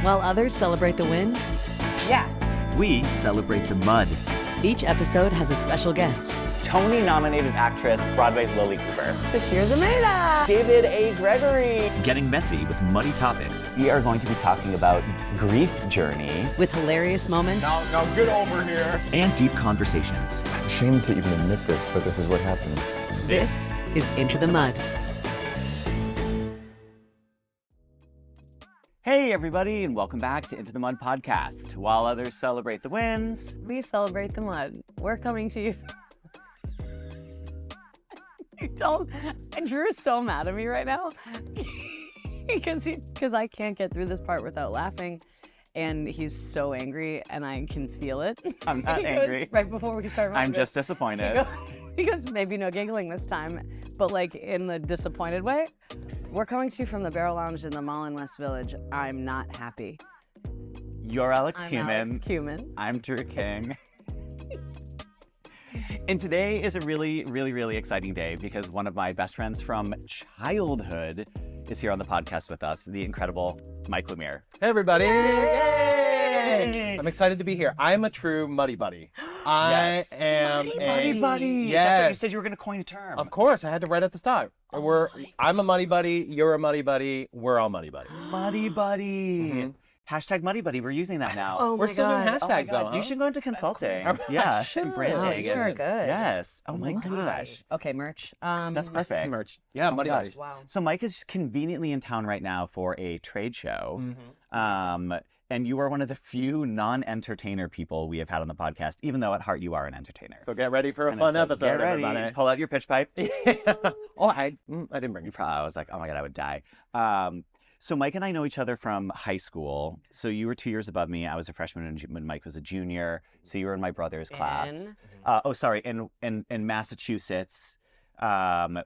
While others celebrate the wins, Yes. we celebrate the mud. each episode has a special guest. Tony-nominated actress, Broadway's Lily Cooper. Tashir Zameda. David A. Gregory. Getting messy with muddy topics. We are going to be talking about grief journey. With hilarious moments Now get over here. And deep conversations. I'm ashamed to even admit this, but this is what happened. This is Into the Mud. Hey, everybody, and welcome back to Into the Mud podcast. While others celebrate the wins, We celebrate the mud. We're coming to you. You don't. Drew is so mad at me right now because I can't get through this part without laughing, and he's so angry, and I can feel it. I'm not He goes, angry. right before we start, I'm just disappointed. He goes, maybe no giggling this time, but like in the disappointed way. We're coming to you from the Barrel Lounge in the Mall in West Village. I'm not happy. You're Alex I'm Cumin. Alex Cumin. I'm Drew King. And today is a really, really, really exciting day because one of my best friends from childhood is here on the podcast with us, the incredible Mike Lemire. Hey, everybody. Yay! I'm excited to be here. I'm a true muddy buddy. Yes. I am Muddy buddy. Yes. That's what you said you were going to coin a term. Of course, I had to right at the start. I'm a muddy buddy. You're a muddy buddy. We're all muddy buddies. Muddy buddy. Mhm. Hashtag Muddy Buddy. We're using that now. Oh We're my still doing God. Oh my hashtags, God, though. you should go into consulting. course. Yeah, I should. and branding. Oh, you're and- good. Yes. Oh my Muddy gosh. Okay, merch. That's perfect. Merch. Yeah, Oh my muddy gosh. buddies. Wow. So Mike is conveniently in town right now for a trade show. And you are one of the few non-entertainer people we have had on the podcast, even though at heart you are an entertainer. So get ready for a And fun so episode, get ready. everybody. Pull out your pitch pipe. Oh, I didn't bring You it. probably, I was like, oh my God, I would die. So Mike and I know each other from high school. So you were 2 years above me. I was a freshman when Mike was a junior. So you were in my brother's class. In Massachusetts,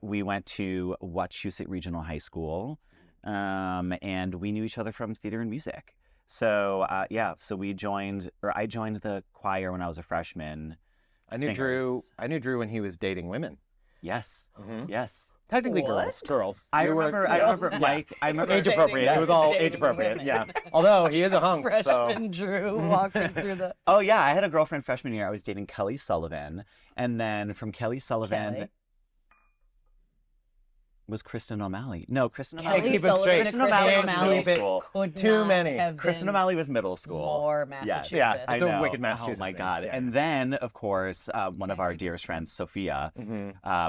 we went to Wachusett Regional High School, and we knew each other from theater and music. So I joined the choir when I was a freshman. I knew Drew when he was dating women. Yes, Mhm. yes. Technically What? girls. I You were- remember yeah. Mike. I remember Age appropriate. It was all Dating age appropriate. women. Yeah. Although he is a hunk, so Freshman Drew walking through the. Oh yeah, I had a girlfriend freshman year. I was dating Kelly Sullivan, and then from Kelly Sullivan Kelly? was Kristen O'Malley. No, Kristen Kelly O'Malley. keep it Sullivan straight. and Kristen O'Malley was O'Malley middle school. could Too not many. have Kristen been O'Malley was middle school. More Yes. Massachusetts. Yeah, I it's a know. wicked Oh Massachusetts my thing. God! Yeah. And then, of course, one of our dearest friends, Sophia.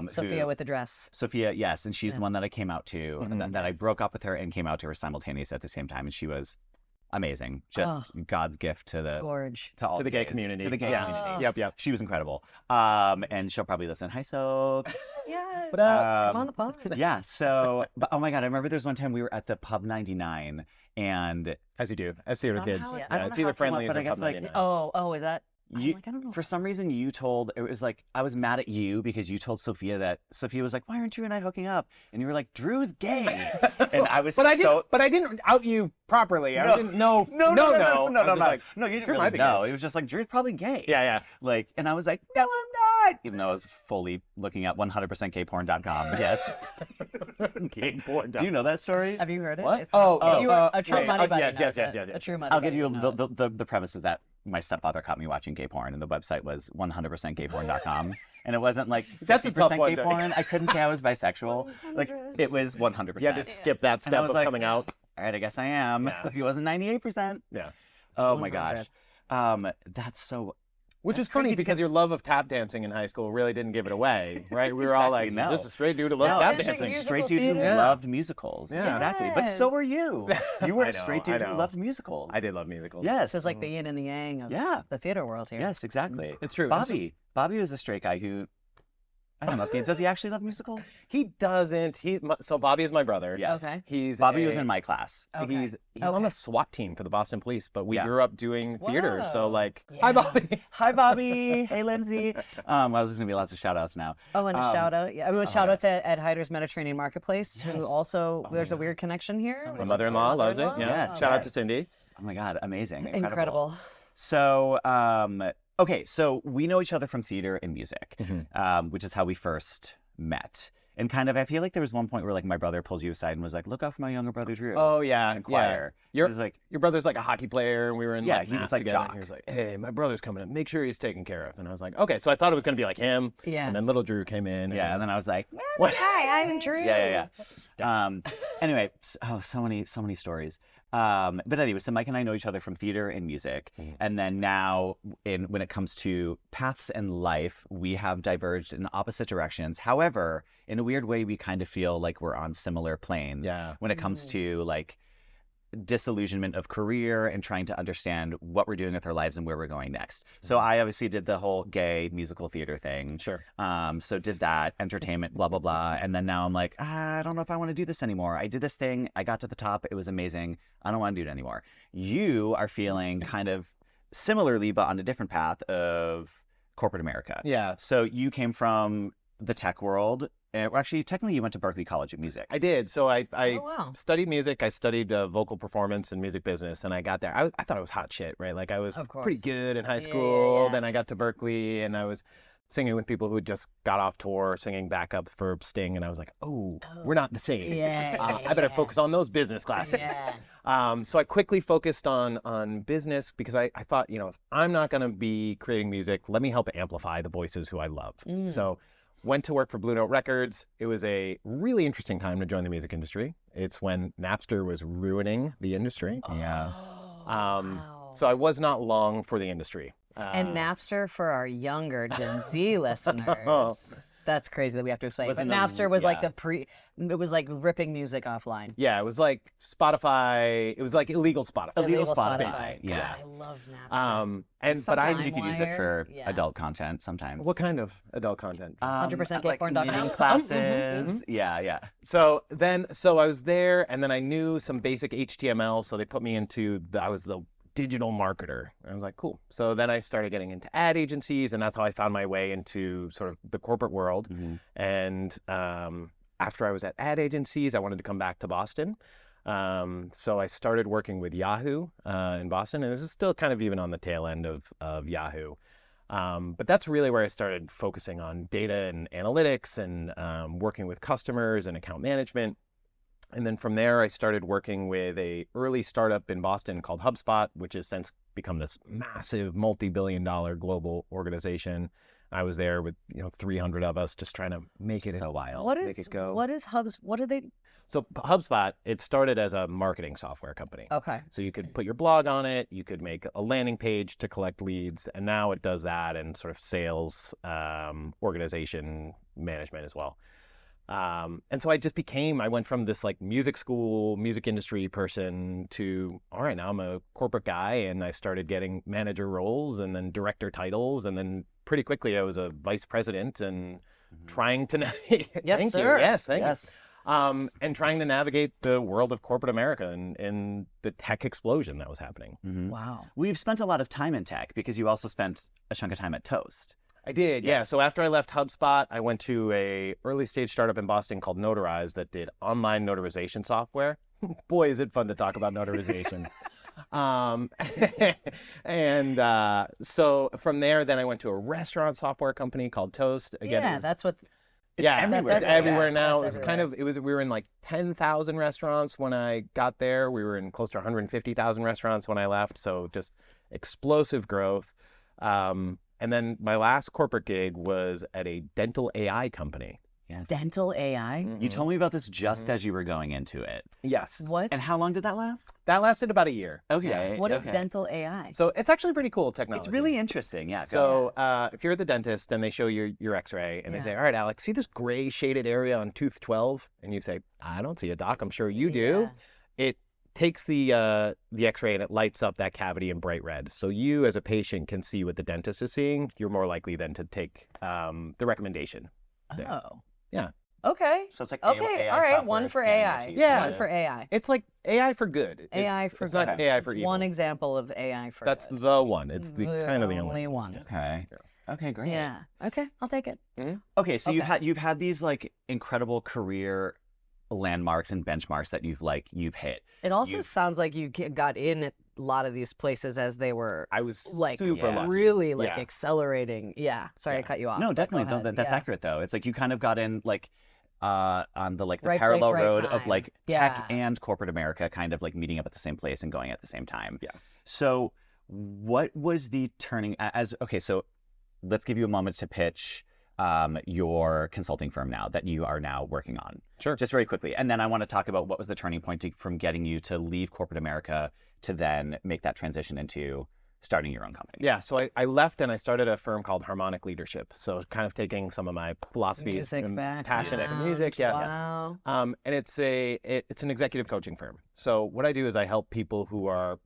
Sophia with the dress. Sophia, yes, and she's Yes. the one that I came out to, and that I broke up with her and came out to her simultaneously at the same time, and she was amazing, just God's gift to the Gorge. to all To the gay gays. community. To the gay Yeah. community. Yep. She was incredible. And she'll probably listen. Hi, Sophs. Yes. What up? Come on the pod. Yeah. So, but oh my God, I remember there was one time we were at the Pub 99, and As you do, as theater somehow kids. it- Yeah. I don't It's know either how it came friendly up, but or I guess Pub like 99. Oh, is that? you, I don't know. for some reason you told it was like I was mad at you because you told Sophia that Sophia was like, why aren't you and I hooking up? And you were like, Drew's gay, and I was But so. I didn't out you properly. I No. didn't know. No, I was just no. like, No, you didn't Drew really might be know. gay. It was just like Drew's probably gay. yeah. Like, and I was like, no, I'm not. Even though I was fully looking at 100%gayporn.com. Yes. Gayporn. Do you know that story? Have you heard it? What? It's Oh, if you were a true wait. money buddy. Yes. knows it. A true money I'll buddy give you knows it. the premise is that my stepfather caught me watching gay porn, and the website was 100%gayporn.com. And it wasn't like 50% That's a tough one gay to- porn. I couldn't say I was bisexual. Like, it was 100%. You had to skip that And I step was of like, coming out. All right, I guess I am. Yeah. He wasn't 98%. Yeah. Oh my 100. gosh. That's so. Which That's is funny crazy because your love of tap dancing in high school really didn't give it away, right? We were all like, Exactly, no. just a straight dude who loves No, tap it's just dancing. a straight dude who theater. loved musicals. Yeah. Exactly. But so were you. You were I a know, straight I dude who know. loved musicals. I did love musicals. Yes. This is like the yin and the yang of Yeah. the theater world here. Yes, exactly. It's true. Bobby was a straight guy who, I don't know, does he actually love musicals? He doesn't. So Bobby is my brother. Yes. Okay. Bobby was in my class. Okay. He's on the SWAT team for the Boston Police, but we Yeah. grew up doing theater. So Whoa. like, Yeah. hi Bobby. Hi, Bobby. Hey, Lindsay. Well, there's going to be lots of shout outs now. Oh, and a shout out. Yeah, I mean, a shout out to Ed Hyder's Mediterranean Marketplace, Yes. who also, Oh, there's a yeah. weird connection here. My mother-in-law loves it. Mother-in-law? Yeah. Yes. Shout out to Yes. Cindy. Oh my God, amazing. Incredible. So, okay, so we know each other from theater and music, which is how we first met. And kind of, I feel like there was one point where like my brother pulled you aside and was like, "Look out for my younger brother Drew." Oh yeah, in choir. Yeah. It was like, Your brother's like a hockey player, and we were in Yeah, like he was math like together. jock. And he was like, "Hey, my brother's coming in. Make sure he's taken care of." And I was like, "Okay." So I thought it was gonna be like him. Yeah. And then little Drew came in. yeah, and then I was like, What? Hi, I'm Drew. yeah. Anyway, so many stories. But anyway, so Mike and I know each other from theater and music, and then now, when it comes to paths in life, we have diverged in opposite directions. However, in a weird way, we kind of feel like we're on similar planes. Yeah. When it comes to like disillusionment of career and trying to understand what we're doing with our lives and where we're going next. So I obviously did the whole gay musical theater thing. Sure. So did that, entertainment, blah, blah, blah. And then now I'm like, I don't know if I want to do this anymore. I did this thing. I got to the top. It was amazing. I don't want to do it anymore. You are feeling kind of similarly, but on a different path of corporate America. Yeah. So you came from the tech world. Actually, technically, you went to Berklee College of Music. I did. So I wow. studied music. I studied vocal performance and music business, and I got there. I thought it was hot shit, right? Like I was Of course. pretty good in high school. yeah. Then I got to Berkeley, and I was singing with people who just got off tour, singing backup for Sting, and I was like, oh, we're not the same. Yeah, I better focus on those business classes. Yeah. So I quickly focused on business because I thought, if I'm not going to be creating music, let me help amplify the voices who I love. So went to work for Blue Note Records. It was a really interesting time to join the music industry. It's when Napster was ruining the industry. Yeah. Wow. So I was not long for the industry. And Napster, for our younger Gen Z listeners, that's crazy that we have to explain. But Wasn't a- Napster was like yeah. it was like ripping music offline. Yeah, it was like Spotify. It was like illegal Spotify. Illegal Spotify. God, Yeah. I love Napster. But I Sometimes You could use it for Yeah. adult content sometimes. what kind of adult content? 100% like gateporn.com. knitting classes. Yeah. So I was there, and then I knew some basic HTML, so they put me into I was the digital marketer. And I was like, cool. So then I started getting into ad agencies, and that's how I found my way into sort of the corporate world. And after I was at ad agencies, I wanted to come back to Boston. So I started working with Yahoo in Boston, and this is still kind of even on the tail end of Yahoo. But that's really where I started focusing on data and analytics and working with customers and account management. And then from there, I started working with a early startup in Boston called HubSpot, which has since become this massive multi-billion-dollar global organization. I was there with 300 of us just trying to make it So wild. make it go. What is Hubs? What are they? So HubSpot, it started as a marketing software company. Okay. So you could put your blog on it, you could make a landing page to collect leads, and now it does that and sort of sales, organization management as well. And so I went from this like music school, music industry person to, all right, now I'm a corporate guy, and I started getting manager roles and then director titles. And then pretty quickly I was a vice president and trying to navigate. Yes, Thank sir. you. Yes, thank Yes. you. And trying to navigate the world of corporate America and the tech explosion that was happening. Wow. We've spent a lot of time in tech because you also spent a chunk of time at Toast. I did, yeah. Yes. So after I left HubSpot, I went to a early stage startup in Boston called Notarize that did online notarization software. Boy, is it fun to talk about notarization. So from there, then I went to a restaurant software company called Toast. Again, Yeah, that's what. everywhere. It's everywhere. everywhere now. That's It was kind of, we were in like 10,000 restaurants when I got there. We were in close to 150,000 restaurants when I left. So just explosive growth. And then my last corporate gig was at a dental AI company. Yes. Dental AI. You told me about this just as you were going into it. Yes. What? And how long did that last? That lasted about a year. Okay. What is okay. dental AI? So it's actually pretty cool technology. It's really interesting. Yeah. Go So if you're at the dentist and they show your x-ray and they say, all right, Alex, see this gray shaded area on tooth 12? And you say, I don't see a doc. I'm sure you do. It takes the x-ray and it lights up that cavity in bright red. So you as a patient can see what the dentist is seeing. You're more likely then to take the recommendation. there. Oh. Yeah. Okay. So it's like Okay. AI All right. software One for scanning AI. your teeth. Yeah. One for AI. It's like AI for good. AI It's for it's not good. AI for It's evil. one example of AI for That's good. the one. It's the kind of the only. only one. Okay. Okay, great. Yeah. Okay. I'll take it. Okay, so Okay. you've had these like incredible career landmarks and benchmarks that you've hit. It also You- sounds like you got in at a lot of these places as they were I was like super lucky. really like Yeah. accelerating. Yeah. Sorry, I cut you off. No, but go definitely. No, ahead. that's Yeah. accurate though. It's like you kind of got in like on the like the Right place, parallel right road of time. like Yeah. tech and corporate America kind of like meeting up at the same place and going at the same time. Yeah. So what was the turning okay, so let's give you a moment to pitch your consulting firm now that you are now working on. Sure. Just very quickly. And then I want to talk about what was the turning point from getting you to leave corporate America to then make that transition into starting your own company. Yeah, so I left and I started a firm called Harmonic Leadership. So kind of taking some of my philosophies Music and background. passion at music. Yes. Wow. And it's an executive coaching firm. So what I do is I help people who are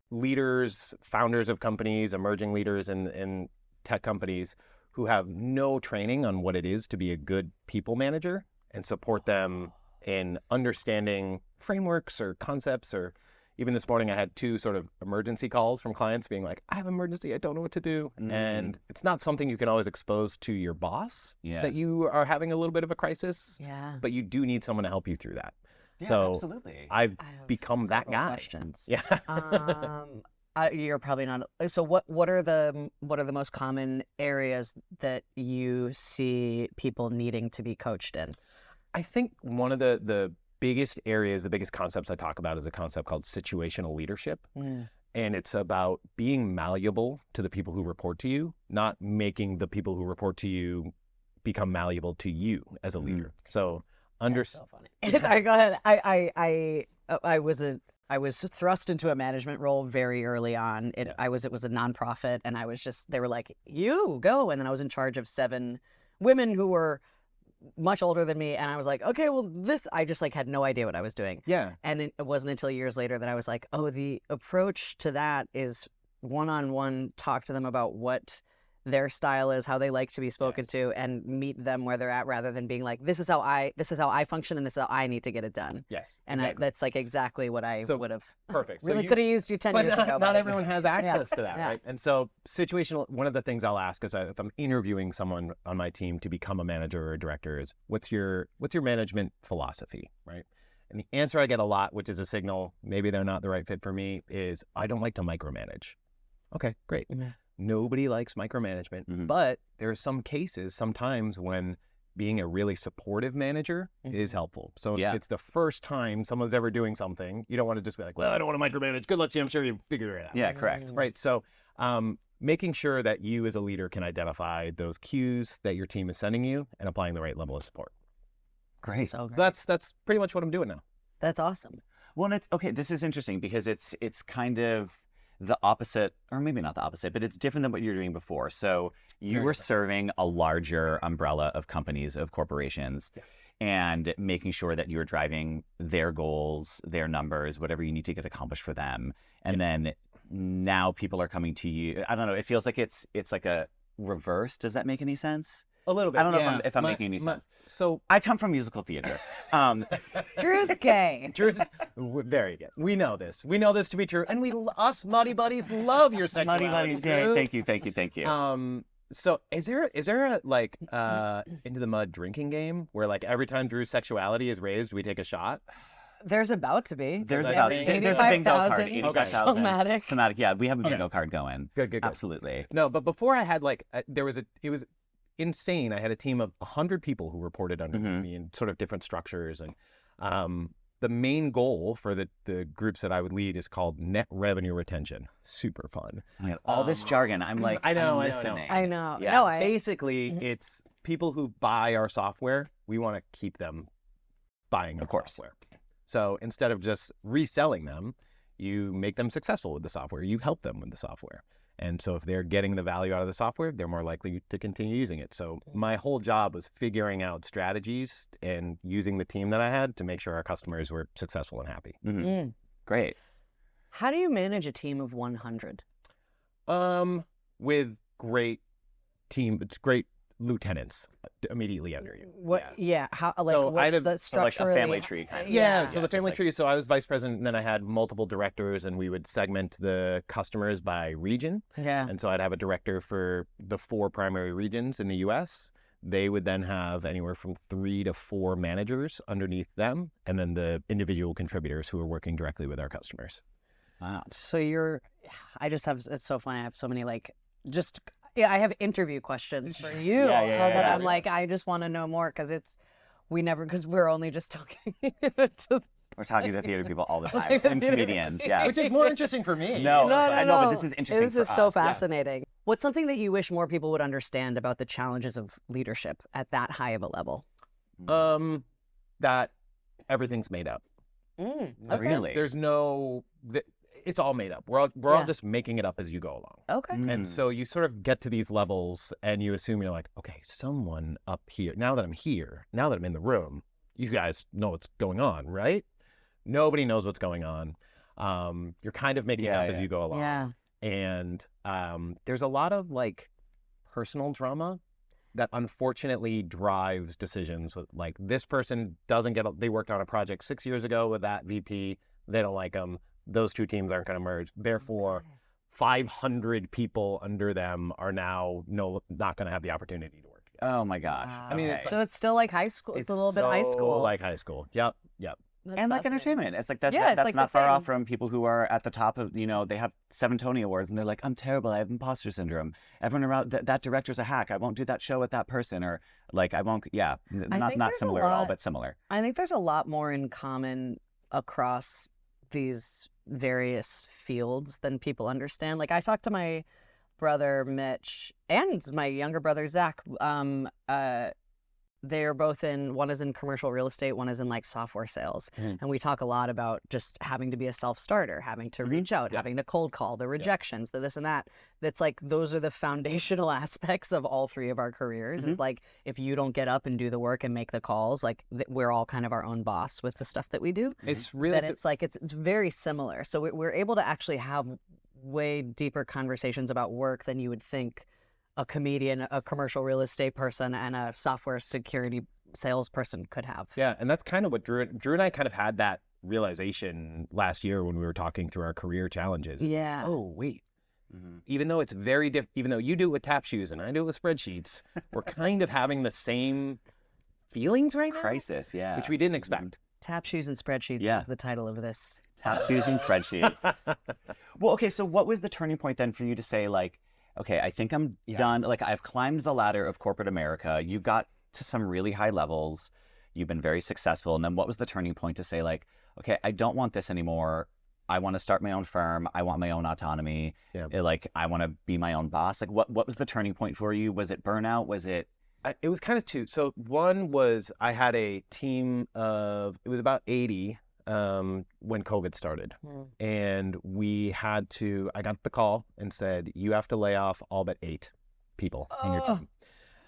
leaders, founders of companies, emerging leaders in tech companies who have no training on what it is to be a good people manager and support them in understanding frameworks or concepts. Or even this morning I had 2 sort of emergency calls from clients being like, I have an emergency, I don't know what to do. And it's not something you can always expose to your boss that you are having a little bit of a crisis, Yeah. but you do need someone to help you through that. Yeah, So absolutely. I've I have become that several guy. questions. Yeah. You're probably not. So what are the most common areas that you see people needing to be coached in? I think one of the biggest areas, the biggest concepts I talk about is a concept called situational leadership. And it's about being malleable to the people who report to you, not making the people who report to you become malleable to you as a leader. So That's so funny. Sorry, go ahead. I was thrust into a management role very early on. It was a nonprofit, and they were like, you go. And then I was in charge of 7 women who were much older than me. And I was like, okay, well, I just like had no idea what I was doing. yeah. And it wasn't until years later that I was like, oh, the approach to that is one-on-one, talk to them about what their style is, how they like to be spoken to, and meet them where they're at, rather than being like, this is how I function, and this is how I need to get it done. Yes. And exactly. that's like exactly what I would have Perfect. So really you- could have used you 10 But years ago. not everyone has access to that, Yeah. right? And so situational, one of the things I'll ask is if I'm interviewing someone on my team to become a manager or a director is, what's your management philosophy, right? And the answer I get a lot, which is a signal maybe they're not the right fit for me, is I don't like to micromanage. Okay, great. Mhm. Nobody likes micromanagement, but there are some cases sometimes when being a really supportive manager is helpful. So if it's the first time someone's ever doing something, you don't want to just be like, well, I don't want to micromanage. Good luck to you. I'm sure you figure it out. Yeah, correct. Right. So making sure that you as a leader can identify those cues that your team is sending you and applying the right level of support. Great. So So that's pretty much what I'm doing now. that's awesome. Well, and it's okay. This is interesting because it's kind of the opposite, or maybe not the opposite, but it's different than what you were doing before. So you were serving a larger umbrella of companies, of corporations, and making sure that you were driving their goals, their numbers, whatever you need to get accomplished for them. And then now people are coming to you. I don't know. It feels like it's like a reverse. Does that make any sense? A little bit. I don't know if I'm making any sense. So I come from musical theater. Drew's gay. Drew's very good. We know this. We know this to be true, and us Muddy Buddies love your sexuality. Muddy Buddies, Drew. thank you. So is there a like Into the Mud drinking game where like every time Drew's sexuality is raised, we take a shot? There's about to be. There's Like about every there's a bingo card. 85,000 85,000. somatic. Somatic. Yeah, we have a bingo card going. Good. Absolutely. No, but before I had like it was insane. I had a team of 100 people who reported under me in sort of different structures, and the main goal for the groups that I would lead is called net revenue retention. Super fun. Oh my God, all this jargon. I'm like, I know, I'm I know. listening. I know. Yeah. No, I. Basically, it's people who buy our software. We want to keep them buying our software. So instead of just reselling them, you make them successful with the software. You help them with the software. And so if they're getting the value out of the software, they're more likely to continue using it. So my whole job was figuring out strategies and using the team that I had to make sure our customers were successful and happy. Great. How do you manage a team of 100? With great lieutenants immediately under you. What? Yeah. How? Like, So what's I'd the have- So like structure? a family tree kind of. Yeah, thing. so the just family like- tree. So I was vice president, and then I had multiple directors, and we would segment the customers by region. Yeah. And so I'd have a director for the 4 primary regions in the U.S. They would then have anywhere from 3 to 4 managers underneath them, and then the individual contributors who are working directly with our customers. Wow. So it's so funny. I have so many I have interview questions for you. Yeah. But I'm like, I just want to know more because it's we never, because we're only just talking to We're talking to theater people all the time Like a and theater- comedians. Yeah. Which is more interesting for me. No, No, I no, know, no. but this is interesting This for is so us. fascinating. What's something that you wish more people would understand about the challenges of leadership at that high of a level? That everything's made up. Okay. Really? There's no, it's all made up. We're all Yeah. just making it up as you go along. Okay. And so you sort of get to these levels and you assume you're like, okay, someone up here, now that I'm here, now that I'm in the room, you guys know what's going on, right? Nobody knows what's going on. You're kind of making it up as you go along. Yeah. And there's a lot of like personal drama that unfortunately drives decisions. With like, this person doesn't get, they worked on a project 6 years ago with that VP. They don't like them. Those two teams aren't going to merge. Therefore, 500 people under them are now not going to have the opportunity to work together. Oh my gosh. Wow. I mean, Okay. So it's still like high school. It's a little bit high so school. like high school. Yep. That's And like fascinating. entertainment. It's like that's, Yeah, it's that's like not the far same. off from people who are at the top of, they have 7 Tony Awards and they're like, I'm terrible. I have imposter syndrome. Everyone around, that director's a hack. I won't do that show with that person. Or like, I won't, think not there's a similar at all, lot- but similar. I think there's a lot more in common across these various fields than people understand. Like I talked to my brother Mitch and my younger brother Zach. They're both one is in commercial real estate, one is in like software sales. Mhm. And we talk a lot about just having to be a self-starter, having to reach out, having to cold call, the rejections, the this and that. That's like, those are the foundational aspects of all three of our careers. It's like, if you don't get up and do the work and make the calls, like we're all kind of our own boss with the stuff that we do. It's really, That it's like, it's very similar. So we're able to actually have way deeper conversations about work than you would think a comedian, a commercial real estate person, and a software security salesperson could have. yeah. And that's kind of what Drew and I kind of had that realization last year when we were talking through our career challenges. Yeah. Oh, wait. Mm-hmm. Even though it's very different, even though you do it with tap shoes and I do it with spreadsheets, we're kind of having the same feelings right now, Crisis, yeah. which we didn't expect. Tap shoes and spreadsheets Yeah. is the title of this. Tap shoes and spreadsheets. Well, okay, so what was the turning point then for you to say, like, okay, I think I'm done. Like, I've climbed the ladder of corporate America. You got to some really high levels. You've been very successful. And then what was the turning point to say, like, okay, I don't want this anymore. I want to start my own firm. I want my own autonomy. Yeah. Like, I want to be my own boss. Like, what was the turning point for you? Was it burnout? Was it... It was kind of two. So one was I had a team of, it was about 80 when COVID started. And I got the call and said, you have to lay off all but 8 people in your team.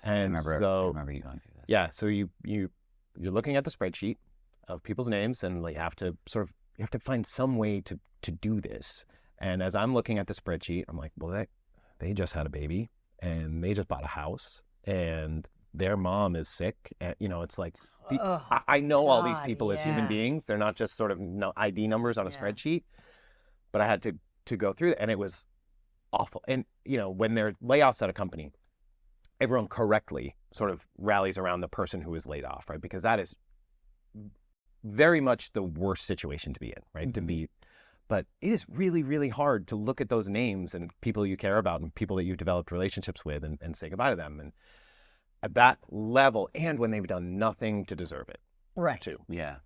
And I remember you going through this. yeah, so you're looking at the spreadsheet of people's names and you have to find some way to do this. And as I'm looking at the spreadsheet, I'm like, well, they just had a baby and they just bought a house and their mom is sick. And, it's like, I know all these God, people as human yeah. beings. They're not just sort of ID numbers on a spreadsheet. But I had to go through it, and it was awful. And, when there are layoffs at a company, everyone correctly sort of rallies around the person who is laid off, right? Because that is very much the worst situation to be in, right? But it is really, really hard to look at those names and people you care about and people that you've developed relationships with and say goodbye to them. And at that level, and when they've done nothing to deserve it, Right. too. Yeah.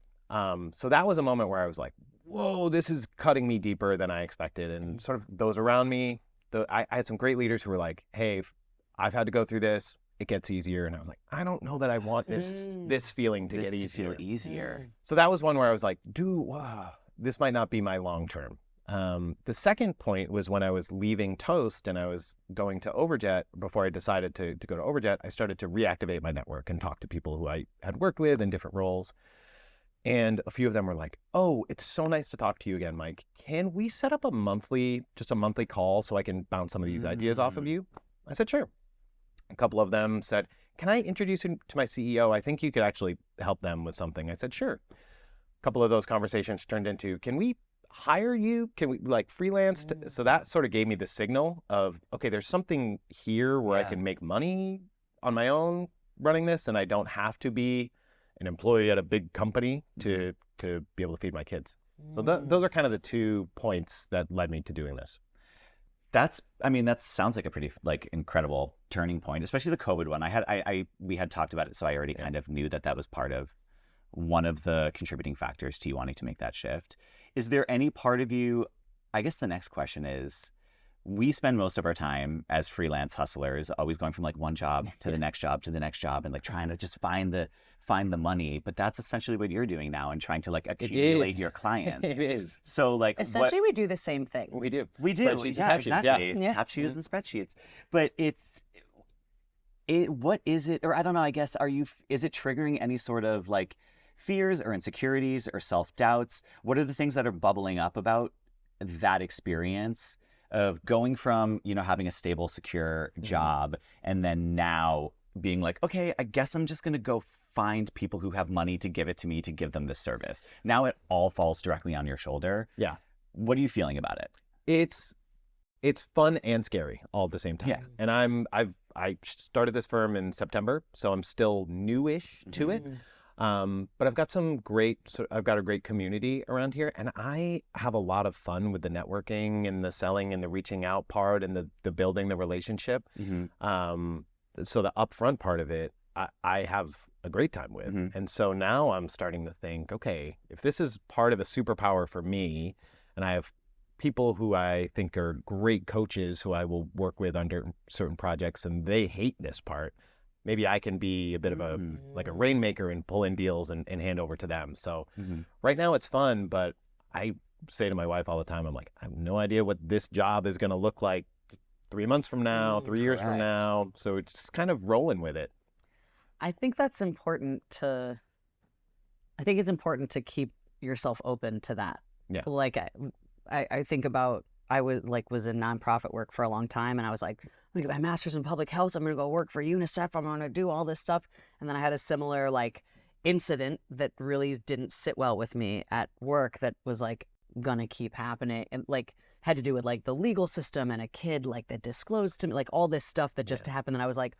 So that was a moment where I was like, whoa, this is cutting me deeper than I expected. And sort of those around me, I had some great leaders who were like, hey, I've had to go through this. It gets easier. And I was like, I don't know that I want this feeling to get This easier. feel easier. So that was one where I was like, this might not be my long term. The second point was when I was leaving Toast and I was going to Overjet. Before I decided to go to Overjet, I started to reactivate my network and talk to people who I had worked with in different roles. And a few of them were like, oh, it's so nice to talk to you again, Mike. Can we set up a monthly call so I can bounce some of these ideas off of you? I said, sure. A couple of them said, can I introduce you to my CEO? I think you could actually help them with something. I said, sure. A couple of those conversations turned into, can we hire you? Can we freelance? So that sort of gave me the signal of, okay, there's something here where I can make money on my own running this, and I don't have to be an employee at a big company to be able to feed my kids. So those are kind of the 2 points that led me to doing this. That sounds like a pretty like incredible turning point, especially the COVID one. We had talked about it, so I already kind of knew that was part of one of the contributing factors to you wanting to make that shift. Is there any part of you, I guess the next question is, we spend most of our time as freelance hustlers always going from like one job to the next job to the next job and like trying to just find the money, but that's essentially what you're doing now and trying to like accumulate your clients. It is. So like Essentially, we do the same thing. We do. Spreadsheets, Yeah, exactly. Yeah. Tap shoes and spreadsheets. But what is it, or I don't know, I guess, is it triggering any sort of like fears or insecurities or self-doubts? What are the things that are bubbling up about that experience of going from, having a stable, secure job and then now being like, okay, I guess I'm just going to go find people who have money to give it to me to give them this service. Now it all falls directly on your shoulder. Yeah. What are you feeling about it? It's fun and scary all at the same time. Yeah. And I started this firm in September, so I'm still newish to it. But I've got a great community around here, and I have a lot of fun with the networking and the selling and the reaching out part and the building the relationship. So the upfront part of it, I have a great time with. And so now I'm starting to think, okay, if this is part of a superpower for me, and I have people who I think are great coaches who I will work with under certain projects, and they hate this part, maybe I can be a bit of a rainmaker and pull in deals and hand over to them. So right now it's fun, but I say to my wife all the time, I'm like, I have no idea what this job is going to look like 3 months from now, 3 years from now. So it's just kind of rolling with it. I think it's important to keep yourself open to that. Yeah. Like I think about, I was in nonprofit work for a long time, and I was like, I'm gonna get my master's in public health. I'm gonna go work for UNICEF. I'm gonna do all this stuff. And then I had a similar like incident that really didn't sit well with me at work that was like gonna keep happening, and like had to do with like the legal system and a kid like that disclosed to me, like all this stuff that just happened. And I was like,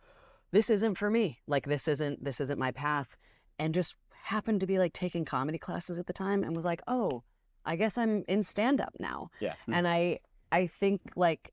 this isn't for me. Like this isn't my path. And just happened to be like taking comedy classes at the time and was like, oh, I guess I'm in stand-up now. Yeah. And I think like,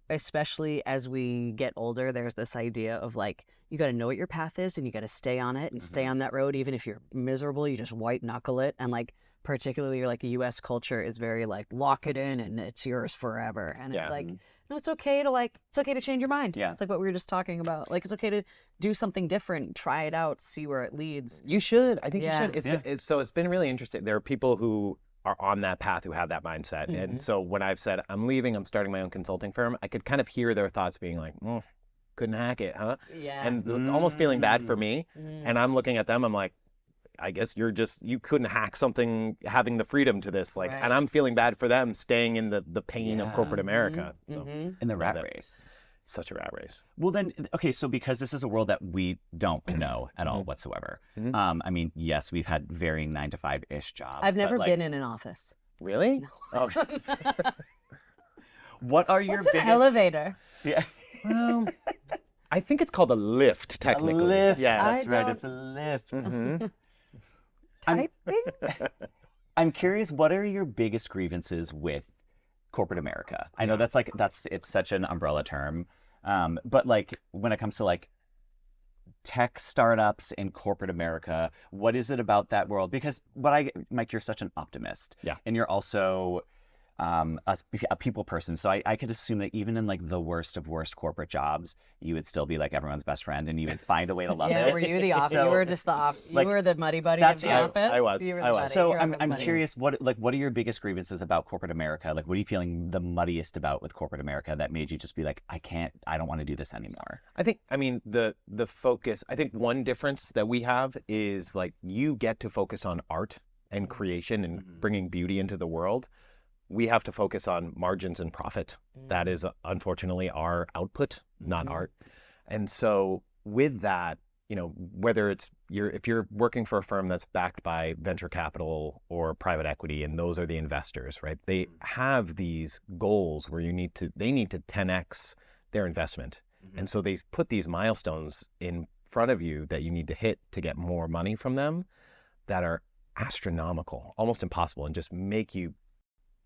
especially as we get older, there's this idea of like, you got to know what your path is and you got to stay on it and stay on that road. Even if you're miserable, you just white knuckle it. And like, particularly like the US culture is very like, lock it in and it's yours forever. And it's like, no, it's okay to change your mind. Yeah. It's like what we were just talking about. Like, it's okay to do something different, try it out, see where it leads. You should. I think Yeah. you should. It's been really interesting. There are people who are on that path who have that mindset. And so when I've said, I'm leaving, I'm starting my own consulting firm, I could kind of hear their thoughts being like, couldn't hack it, huh? Yeah. And almost feeling bad for me. And I'm looking at them, I'm like, I guess you couldn't hack something, having the freedom to this. Like, and I'm feeling bad for them staying in the pain of corporate America. So, In the rat race. Such a rat race. Well then, okay, so because this is a world that we don't know at all whatsoever, I mean, yes, we've had varying 9-to-5-ish jobs. I've never but, like, been in an office. Really? No. Oh. What are your What's biggest... an elevator? Yeah. Well, I think it's called a lift, technically. A lift. Yeah. That's right, it's a lift. Typing? I'm curious, what are your biggest grievances with corporate America? I know it's such an umbrella term, but like when it comes to like tech startups in corporate America, what is it about that world? Because Mike, you're such an optimist, and you're also a people person. So I could assume that even in like the worst of worst corporate jobs, you would still be like everyone's best friend, and you would find a way to love it. Yeah, were you the office? So, you were just the like, you were the muddy buddy of the office? I was. You were I the was. buddy. So You're I'm buddy. curious, what are your biggest grievances about corporate America? Like, what are you feeling the muddiest about with corporate America that made you just be like, I don't want to do this anymore? I mean, the focus, I think one difference that we have is like you get to focus on art and creation and bringing beauty into the world. We have to focus on margins and profit. That is unfortunately our output, not art. And so with that, whether if you're working for a firm that's backed by venture capital or private equity, and those are the investors, right? They have these goals where they need to 10x their investment. And so they put these milestones in front of you that you need to hit to get more money from them that are astronomical, almost impossible, and just make you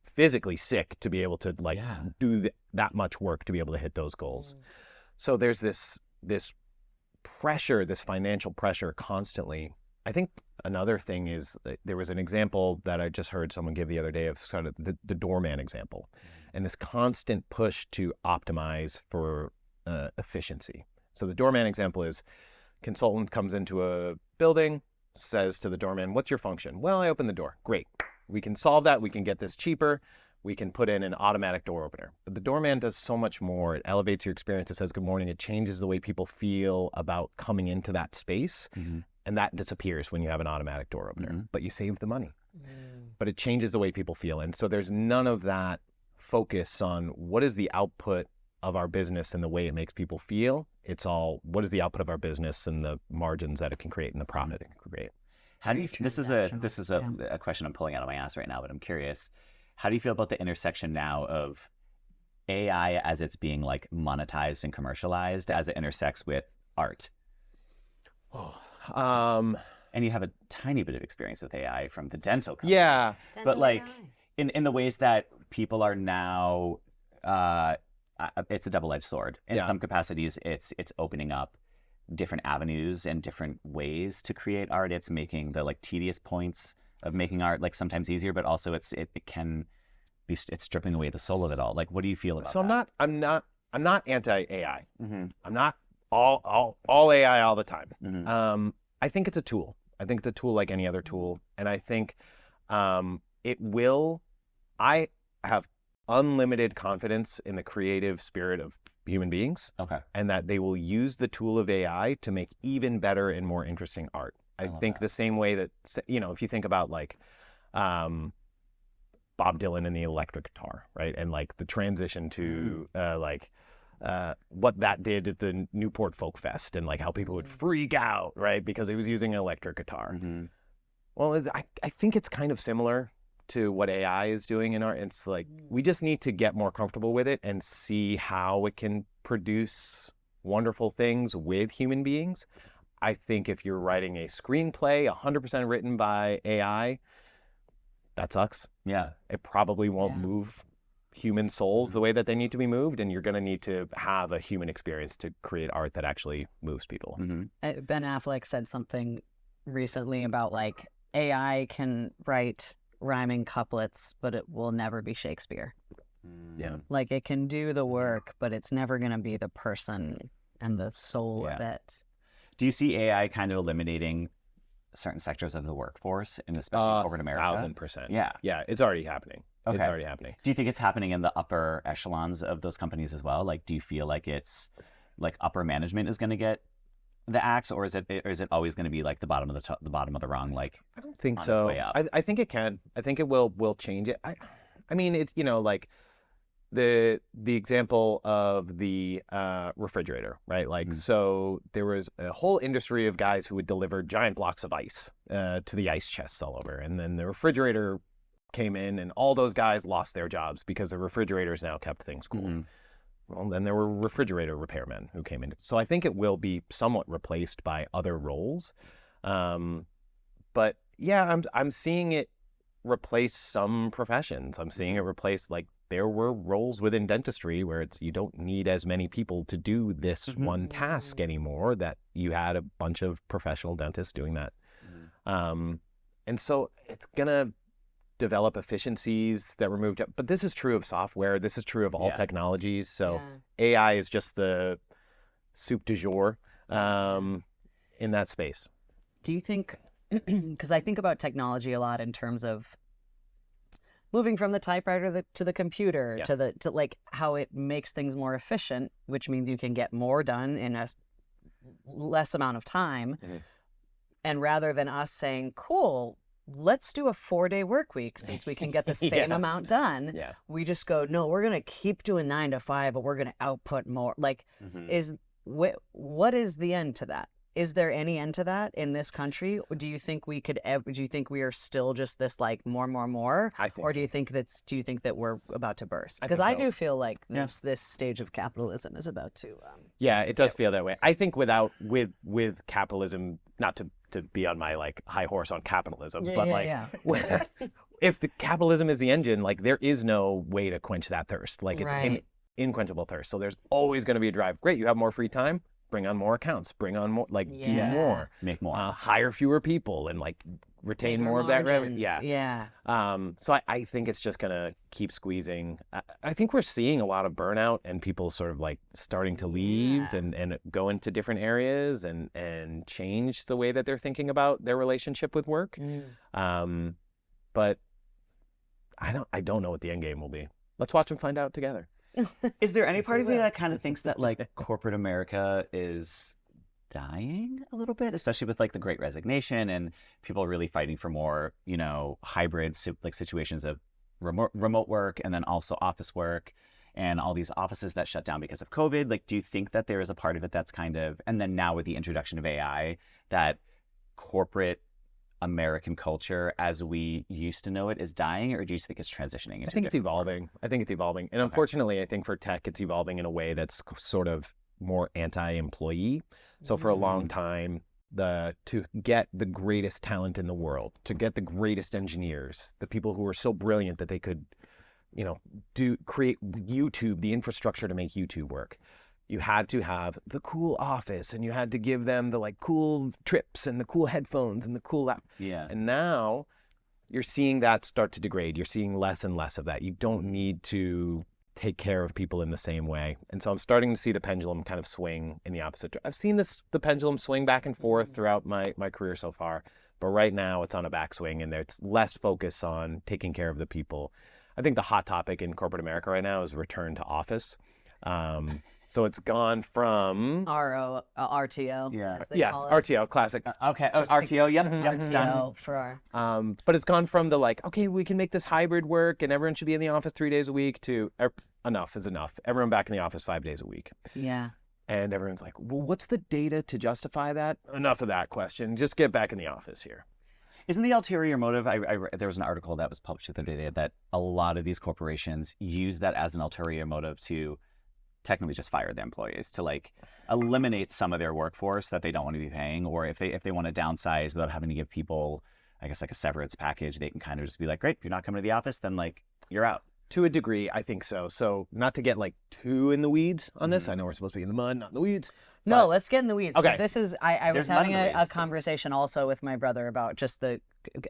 physically sick to be able to like Yeah. do that much work to be able to hit those goals. So there's this pressure, this financial pressure constantly. I think another thing is there was an example that I just heard someone give the other day of kind of the doorman example, and this constant push to optimize for efficiency. So the doorman example is consultant comes into a building, says to the doorman, "What's your function?" "Well, I open the door." "Great. We can solve that. We can get this cheaper. We can put in an automatic door opener." But the doorman does so much more. It elevates your experience. It says good morning. It changes the way people feel about coming into that space. And that disappears when you have an automatic door opener. But you save the money. But it changes the way people feel. And so there's none of that focus on what is the output of our business and the way it makes people feel. It's all what is the output of our business and the margins that it can create and the profit it can create. How do you? This is a question I'm pulling out of my ass right now, but I'm curious. How do you feel about the intersection now of AI as it's being like monetized and commercialized as it intersects with art? And you have a tiny bit of experience with AI from the dental company. Yeah. But like in the ways that people are now, it's a double-edged sword. In some capacities, it's opening up different avenues and different ways to create art. It's making the like tedious points of making art like sometimes easier, but also it can be it's stripping away the soul of it all. Like, what do you feel about that? I'm not anti-AI. I'm not all AI all the time. I think it's a tool. I think it's a tool like any other tool, and I think it will. I have unlimited confidence in the creative spirit of human beings. Okay. And that they will use the tool of AI to make even better and more interesting art. I think the same way that, if you think about like Bob Dylan and the electric guitar, right? And like the transition to what that did at the Newport Folk Fest and like how people would freak out, right? Because he was using an electric guitar. Well, I think it's kind of similar to what AI is doing in art. It's like we just need to get more comfortable with it and see how it can produce wonderful things with human beings. I think if you're writing a screenplay 100% written by AI, that sucks. Yeah. It probably won't move human souls the way that they need to be moved, and you're going to need to have a human experience to create art that actually moves people. Ben Affleck said something recently about like AI can write rhyming couplets, but it will never be Shakespeare. Yeah. Like it can do the work, but it's never going to be the person and the soul of it. Do you see AI kind of eliminating certain sectors of the workforce, and especially over in America? 1,000%. Yeah. Yeah, it's already happening. Okay. It's already happening. Do you think it's happening in the upper echelons of those companies as well? Like, do you feel like it's like upper management is going to get the axe, or is it always going to be like the bottom of the bottom of the rung? Like, I don't think on so. its way up? I think it can. I think it will change it. I mean, it's like the example of the refrigerator, right? Like, so there was a whole industry of guys who would deliver giant blocks of ice to the ice chests all over, and then the refrigerator came in, and all those guys lost their jobs because the refrigerators now kept things cool. Well, then there were refrigerator repairmen who came in. So I think it will be somewhat replaced by other roles. But yeah, I'm seeing it replace some professions. I'm seeing it replace, like, there were roles within dentistry where it's you don't need as many people to do this one task anymore, that you had a bunch of professional dentists doing that. And so it's going to develop efficiencies that were moved up. But this is true of software. This is true of all technologies. So AI is just the soup du jour in that space. Do you think, because I think about technology a lot in terms of moving from the typewriter to the computer, to like how it makes things more efficient, which means you can get more done in a less amount of time. And rather than us saying, cool, let's do a 4-day work week since we can get the same amount done. We just go, no, we're going to keep doing 9 to 5, but we're going to output more. Like, what is the end to that? Is there any end to that in this country? Or do you think we could do you think we are still just this like more? I think or do you think that we're about to burst? Because I do feel like this stage of capitalism is about to it does feel that way. I think with capitalism, not to be on my like high horse on capitalism, but if the capitalism is the engine, like there is no way to quench that thirst. Like it's an inquenchable thirst. So there's always going to be a drive. Great, you have more free time. Bring on more accounts. Bring on more. Like do more. Make more. Hire fewer people and like retain Bigger more of that revenue. margins. Yeah. Yeah. So I think it's just gonna keep squeezing. I think we're seeing a lot of burnout and people sort of like starting to leave and go into different areas and change the way that they're thinking about their relationship with work. But I don't know what the end game will be. Let's watch and find out together. Is there any part of you that kind of thinks that like corporate America is dying a little bit, especially with like the Great Resignation and people really fighting for more, you know, hybrid like situations of remote work and then also office work and all these offices that shut down because of COVID? Like, do you think that there is a part of it that's kind of, and then now with the introduction of AI, that corporate American culture as we used to know it is dying, or do you think it's transitioning? I think it's evolving. And unfortunately, I think for tech, it's evolving in a way that's sort of more anti-employee. So for a long time, to get the greatest talent in the world, to get the greatest engineers, the people who were so brilliant that they could, you know, create YouTube, the infrastructure to make YouTube work. You had to have the cool office and you had to give them the like cool trips and the cool headphones and the cool app. Yeah. And now you're seeing that start to degrade. You're seeing less and less of that. You don't need to take care of people in the same way. And so I'm starting to see the pendulum kind of swing in the opposite. I've seen the pendulum swing back and forth throughout my career so far. But right now it's on a backswing and there's less focus on taking care of the people. I think the hot topic in corporate America right now is return to office. So it's gone from RTO. Yeah. As they call it. RTO, classic. Okay. Oh, RTO. Yep. Yep. It's done. RTO for our. But it's gone from the like, okay, we can make this hybrid work and everyone should be in the office 3 days a week to enough is enough. Everyone back in the office 5 days a week. Yeah. And everyone's like, well, what's the data to justify that? Enough of that question. Just get back in the office here. Isn't the ulterior motive, there was an article that was published the other day that a lot of these corporations use that as an ulterior motive to technically just fire the employees, to like eliminate some of their workforce that they don't want to be paying, or if they want to downsize without having to give people, I guess, like a severance package, they can kind of just be like, great, if you're not coming to the office, then like you're out. To a degree, I think so. So not to get like too in the weeds on this. I know we're supposed to be in the mud, not in the weeds. No, let's get in the weeds. 'Cause Okay. This is, I was There's mud in having the a weeds. conversation also with my brother about just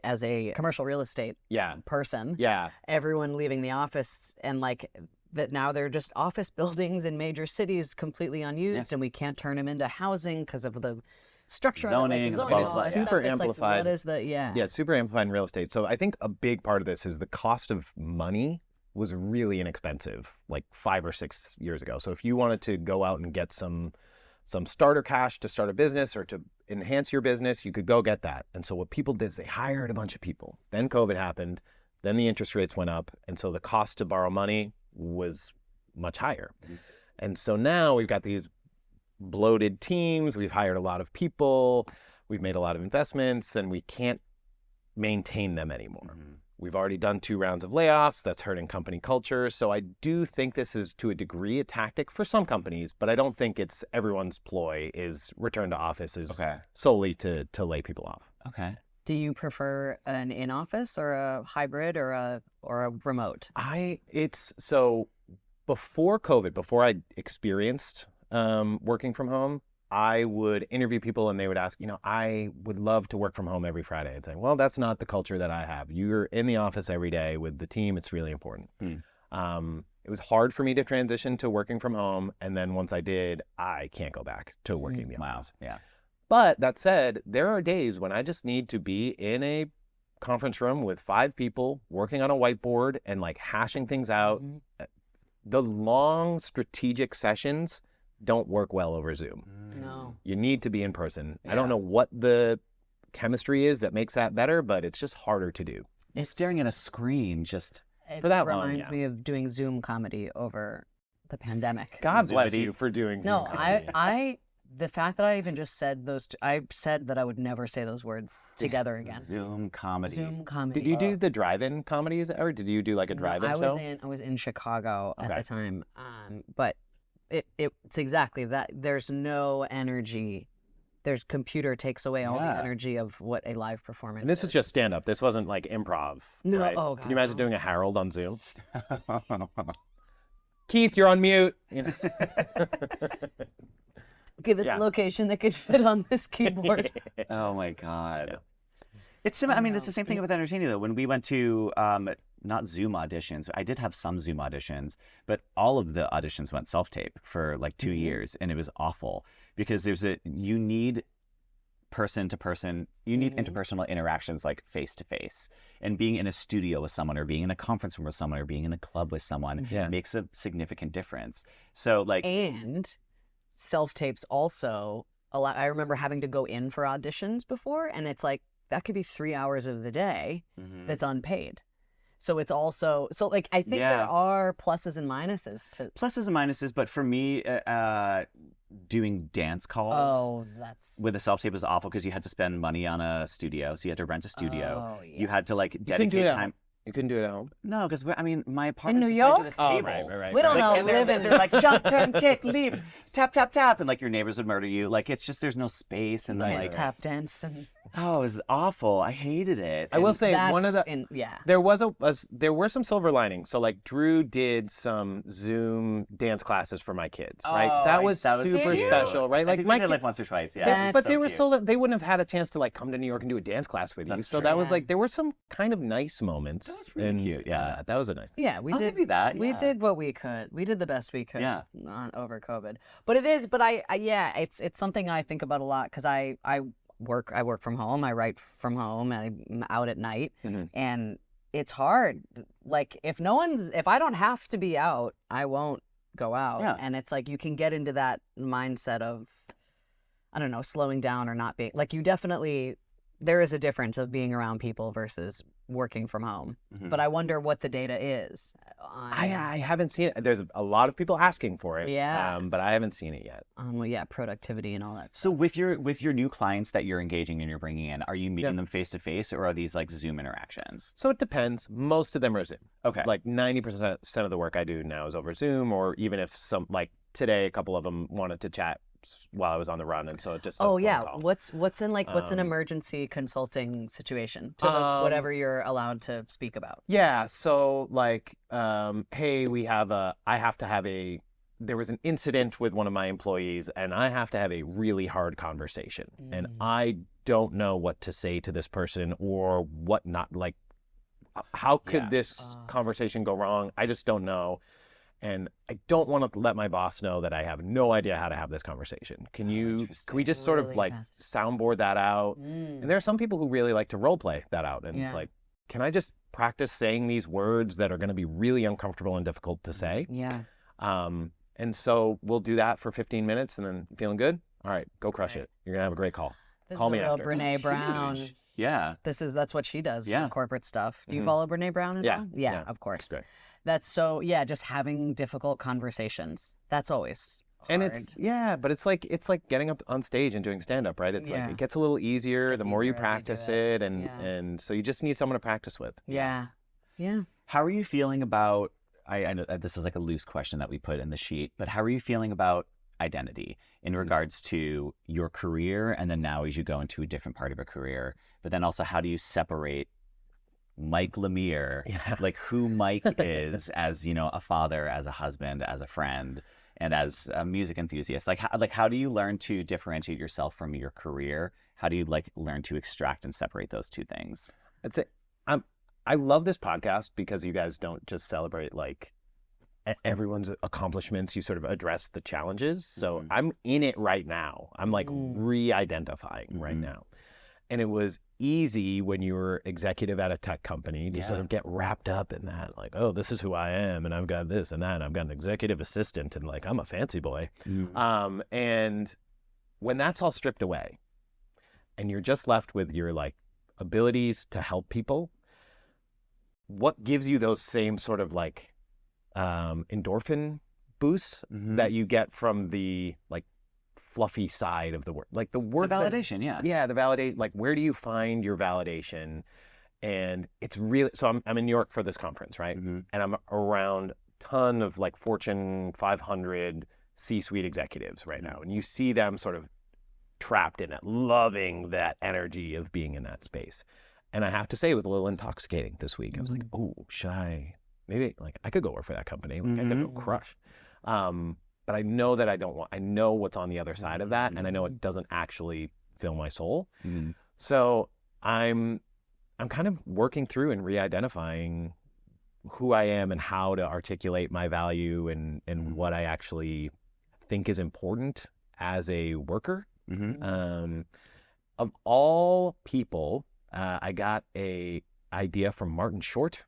as a commercial real estate Yeah. person, Yeah. everyone leaving the office and like that now they're just office buildings in major cities completely unused and we can't turn them into housing because of the structure of Zoning, the blah, zoning, blah, all that super stuff. It's amplified. Like, what is the, Yeah, it's super amplified in real estate. So I think a big part of this is the cost of money was really inexpensive like 5 or 6 years ago. So if you wanted to go out and get some starter cash to start a business or to enhance your business, you could go get that. And so what people did is they hired a bunch of people. Then COVID happened. Then the interest rates went up. And so the cost to borrow money was much higher. And so now we've got these bloated teams. We've hired a lot of people. We've made a lot of investments and we can't maintain them anymore. We've already done 2 rounds of layoffs. That's hurting company culture. So I do think this is to a degree a tactic for some companies, but I don't think it's everyone's ploy is return to office is solely to lay people off. Okay. Do you prefer an in-office or a hybrid or a remote? So before COVID, before I experienced working from home, I would interview people and they would ask, I would love to work from home every Friday. I'd say, well, that's not the culture that I have. You're in the office every day with the team. It's really important. It was hard for me to transition to working from home. And then once I did, I can't go back to working in the office. Yeah. But that said, there are days when I just need to be in a conference room with 5 people working on a whiteboard and like hashing things out. The long strategic sessions don't work well over Zoom. No. You need to be in person. I don't know what the chemistry is that makes that better, but it's just harder to do. It's Staring at a screen just for that long, reminds me of doing Zoom comedy over the pandemic. God bless Zoomity. you for doing Zoom No, comedy. the fact that I even just said I said that I would never say those words together again. Zoom comedy. Zoom comedy. Did you do the drive-in comedies or did you do like a drive-in show? I was in Chicago at Okay. the time, but it's exactly that. There's no energy there's computer takes away all the Yeah. energy of what a live performance And this is. was just stand up. This wasn't like improv. No, right? oh, Can God, you imagine no. doing a Harold on Zoom? Keith, you're on mute. You know? Give us Yeah. a location that could fit on this keyboard. Oh my God. It's I mean, it's the same thing with entertaining though. When we went to not Zoom auditions, I did have some Zoom auditions, but all of the auditions went self-tape for like 2 years, and it was awful because you need person to person, you need interpersonal interactions like face to face, and being in a studio with someone, or being in a conference room with someone, or being in a club with someone makes a significant difference. So like, And self-tapes also allow, I remember having to go in for auditions before, and it's like, that could be 3 hours of the day that's unpaid. So it's also, so like, I think there are pluses and minuses to. pluses and minuses, but for me, doing dance calls with a self-tape was awful because you had to spend money on a studio. So you had to rent a studio. Oh, yeah. You had to like You couldn't do dedicate it at time. home. You couldn't do it at home. No, because I mean, my apartment's New the size York? of this Oh, table. right. We don't know, And they're, living. they're like jump, turn, kick, leap, tap, tap, tap, and like your neighbors would murder you. Like it's just there's no space, and then Can't like tap dance and oh, it was awful. I hated it. I will And- say one of the there were some silver linings. So like Drew did some Zoom dance classes for my kids, right? Oh, That was super cute. special, right? I Like think my we did kid, like once or twice. Yeah, That's but they were cute. so they wouldn't have had a chance to like come to New York and do a dance class with you. That's So true. that was Yeah. like there were some kind of nice moments. That was pretty and, cute, yeah. that was a nice. Yeah, we I'll did give you that, We yeah. did what we could. We did the best we could. Yeah. Over COVID. But it is. But I yeah, it's something I think about a lot because I work from home. I write from home, and I'm out at night, and it's hard. Like if I don't have to be out, I won't go out. Yeah. And it's like you can get into that mindset of, I don't know, slowing down or not being like you definitely. There is a difference of being around people versus working from home. But I wonder what the data is. I haven't seen it. There's a lot of people asking for it. Yeah. But I haven't seen it yet. Well, yeah, productivity and all that. So with your new clients that you're engaging and you're bringing in, are you meeting them face to face, or are these like Zoom interactions? So it depends. Most of them are Zoom. Okay. Like 90% of the work I do now is over Zoom, or even if some, like today, a couple of them wanted to chat while I was on the run, and so it just a Oh phone yeah, call. what's an emergency consulting situation to whatever you're allowed to speak about? Yeah, so like, hey, there was an incident with one of my employees, and I have to have a really hard conversation, and I don't know what to say to this person or what not, like, how could this conversation go wrong? I just don't know. And I don't want to let my boss know that I have no idea how to have this conversation. Can we just sort of Really like soundboard that out? And there are some people who really like to role play that out. And it's like, can I just practice saying these words that are going to be really uncomfortable and difficult to say? Yeah. And so we'll do that for 15 minutes, and then feeling good? All right, go crush it. You're going to have a great call. This Call is me a real after. Brene Brown. Huge. Yeah. That's what she does Yeah. for corporate stuff. Do you follow Brene Brown at Yeah. all? Yeah, Yeah. of course. Great. That's so just having difficult conversations. That's always hard. And but it's like getting up on stage and doing stand up, right? It's like it gets a little easier the more you easier as you do practice it. it, and so you just need someone to practice with. Yeah. Yeah. How are you feeling about? I know this is like a loose question that we put in the sheet, but how are you feeling about identity in regards to your career, and then now as you go into a different part of your career, but then also how do you separate Mike Lemire, like who Mike is as, you know, a father, as a husband, as a friend, and as a music enthusiast? Like how do you learn to differentiate yourself from your career? How do you like learn to extract and separate those two things? I'd say I love this podcast because you guys don't just celebrate like everyone's accomplishments. You sort of address the challenges. So I'm in it right now. I'm like re-identifying right now. And it was easy when you were executive at a tech company to sort of get wrapped up in that, like, oh, this is who I am, and I've got this and that, and I've got an executive assistant, and like I'm a fancy boy. And when that's all stripped away, and you're just left with your like abilities to help people, what gives you those same sort of like endorphin boosts that you get from the like fluffy side of the work, like the work validation, the validate, like where do you find your validation? And it's really, so I'm in New York for this conference, right? And I'm around a ton of like Fortune 500 C-suite executives right now, and you see them sort of trapped in it, loving that energy of being in that space. And I have to say, it was a little intoxicating this week. I was like, oh, should I? Maybe like I could go work for that company. Like I could go crush. But I know that I don't want. I know what's on the other side of that, and I know it doesn't actually fill my soul. So I'm kind of working through and re-identifying who I am and how to articulate my value and what I actually think is important as a worker. Of all people, I got a idea from Martin Short.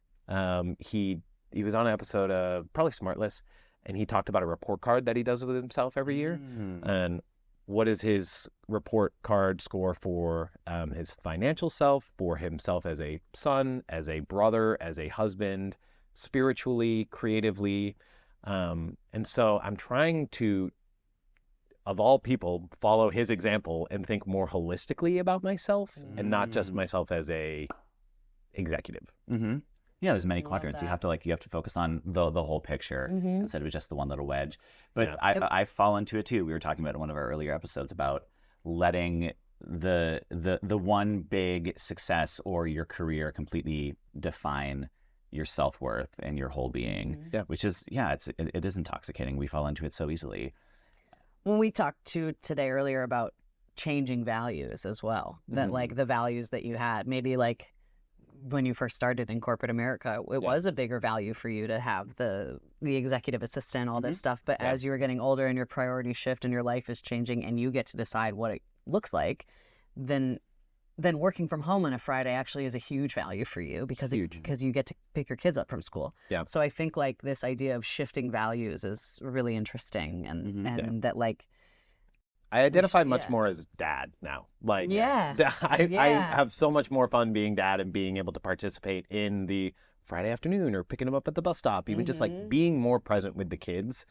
He was on an episode of probably Smartless, and he talked about a report card that he does with himself every year. And what is his report card score for his financial self, for himself as a son, as a brother, as a husband, spiritually, creatively. And so I'm trying to, of all people, follow his example and think more holistically about myself and not just myself as a executive. Yeah, there's many quadrants. You have to focus on the whole picture instead of just the one little wedge. But I fall into it too. We were talking about in one of our earlier episodes about letting the one big success or your career completely define your self-worth and your whole being, which is, it is intoxicating. We fall into it so easily. When we talked today earlier about changing values as well, that like the values that you had, maybe like when you first started in corporate America, it was a bigger value for you to have the executive assistant, all this stuff. But as you were getting older and your priorities shift and your life is changing and you get to decide what it looks like, then working from home on a Friday actually is a huge value for you because you get to pick your kids up from school. So I think like this idea of shifting values is really interesting and that like I identify much more as dad now. Like, I have so much more fun being dad and being able to participate in the Friday afternoon or picking them up at the bus stop. Even just like being more present with the kids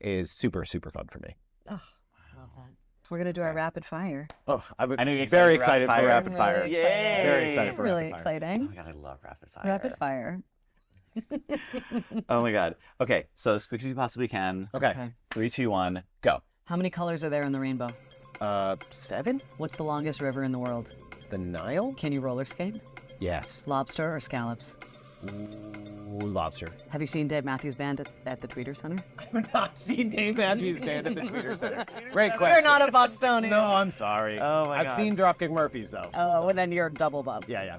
is super, super fun for me. Oh, love that. We're going to do our rapid fire. Oh, I'm very excited for rapid fire. Really Yay! Very excited for really rapid fire. exciting. Oh my God, I love rapid fire. Rapid fire. Oh my God. Okay, so as quick as you possibly can. Okay. 3, 2, 1, go. How many colors are there in the rainbow? 7? What's the longest river in the world? The Nile? Can you roller skate? Yes. Lobster or scallops? Ooh, lobster. Have you seen Dave Matthews Band at the Tweeter Center? I've not seen Dave Matthews Band at the Tweeter Center. Great question. You're not a Bostonian. No, I'm sorry. Oh my God. I've seen Dropkick Murphys though. Oh, well then you're double bust. Yeah.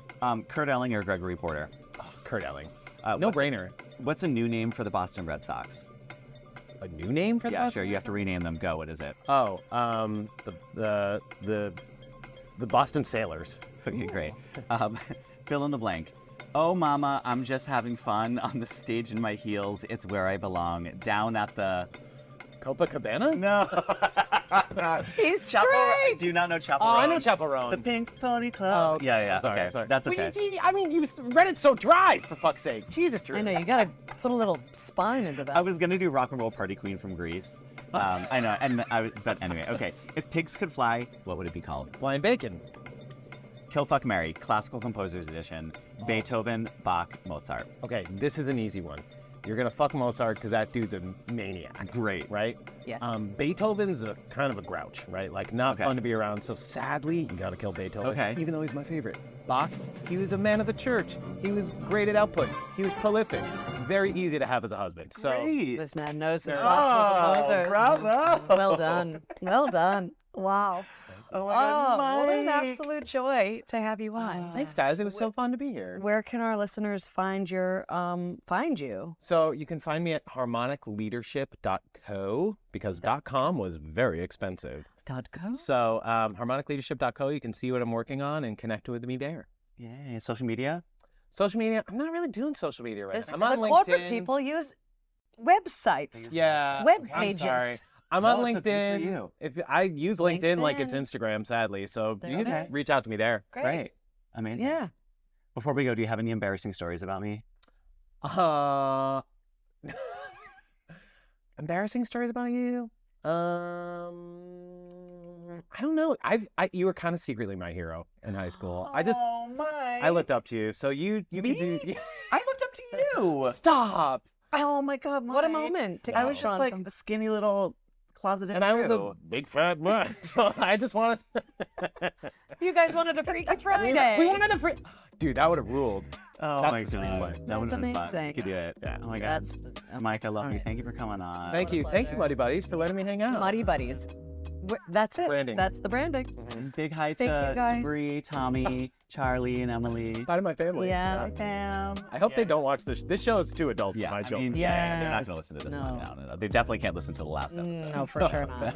Kurt Elling or Gregory Porter? Oh, Kurt Elling. No brainer. What's a new name for the Boston Red Sox? A new name for the Boston? Sure. You have to rename them. Go. What is it? Oh, the Boston Sailors. Okay, great. Fill in the blank. Oh, mama, I'm just having fun on the stage in my heels. It's where I belong. Down at the Copacabana? No. He's Chaparral. straight. Do you not know Chaparral? Oh, I know Chaparral. The Pink Pony Club. Oh, okay. Yeah. I'm sorry, Okay. I'm sorry. That's okay. Well, you read it so dry, for fuck's sake. Jesus, Drew. I know, you gotta put a little spine into that. I was gonna do Rock and Roll Party Queen from Greece. I know, but anyway, okay. If pigs could fly, what would it be called? Flying bacon. Kill, Fuck, Marry, Classical Composers Edition, Beethoven, Bach, Mozart. Okay, this is an easy one. You're gonna fuck Mozart because that dude's a maniac. Great. Right? Yes. Beethoven's a kind of a grouch, right? Like not fun to be around. So sadly, you gotta kill Beethoven. Okay. Even though he's my favorite. Bach, he was a man of the church. He was great at output. He was prolific. Very easy to have as a husband. So Great. This man knows his classical composers. Bravo. Well done. Well done. Wow. Oh my God, what an Mike. absolute joy to have you on. thanks, guys. It was so fun to be here. Where can our listeners find you? So you can find me at harmonicleadership.co because .com was very expensive. .co? So harmonicleadership.co, you can see what I'm working on and connect with me there. Yay. Social media? Social media, I'm not really doing social media right now. I'm the on LinkedIn. corporate people use websites. Yeah. Web I'm pages. sorry. I'm on No, it's okay for LinkedIn. you. If I use LinkedIn like it's LinkedIn. Instagram, sadly, so There you it can is. reach out to me there. Great. Amazing. Yeah. Before we go, do you have any embarrassing stories about me? Embarrassing stories about you? I don't know. You were kind of secretly my hero in high school. Oh my! I looked up to you, so you Me? could do. I looked up to you. Stop. Oh my God! What a Mike. moment. I was just like a skinny little closeted And I was a too. big fat man, so I just wanted. You guys wanted a Freaky Friday. We wanted a free. Dude, that would have ruled. Oh That's my the god, screenplay. that would have been fun. amazing. You could do it. Yeah. Oh my god. That's Mike, I love you. Alright. Thank you for coming on. Thank you, Muddy Buddies, for letting me hang out. Muddy Buddies. That's it. Branding. That's the branding. And big hi Thank you, to guys. Bree, Tommy, Charlie, and Emily. Bye to my family. Yeah. Hi, fam. I hope they don't watch this. This show is too adult Yeah, for my I children. mean, yeah, they're not Yes. gonna listen to this No. one. No. They definitely can't listen to the last episode. No, for sure not.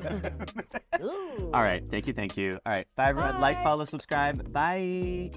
All right, thank you. All right, bye everyone. Like, follow, subscribe. Bye.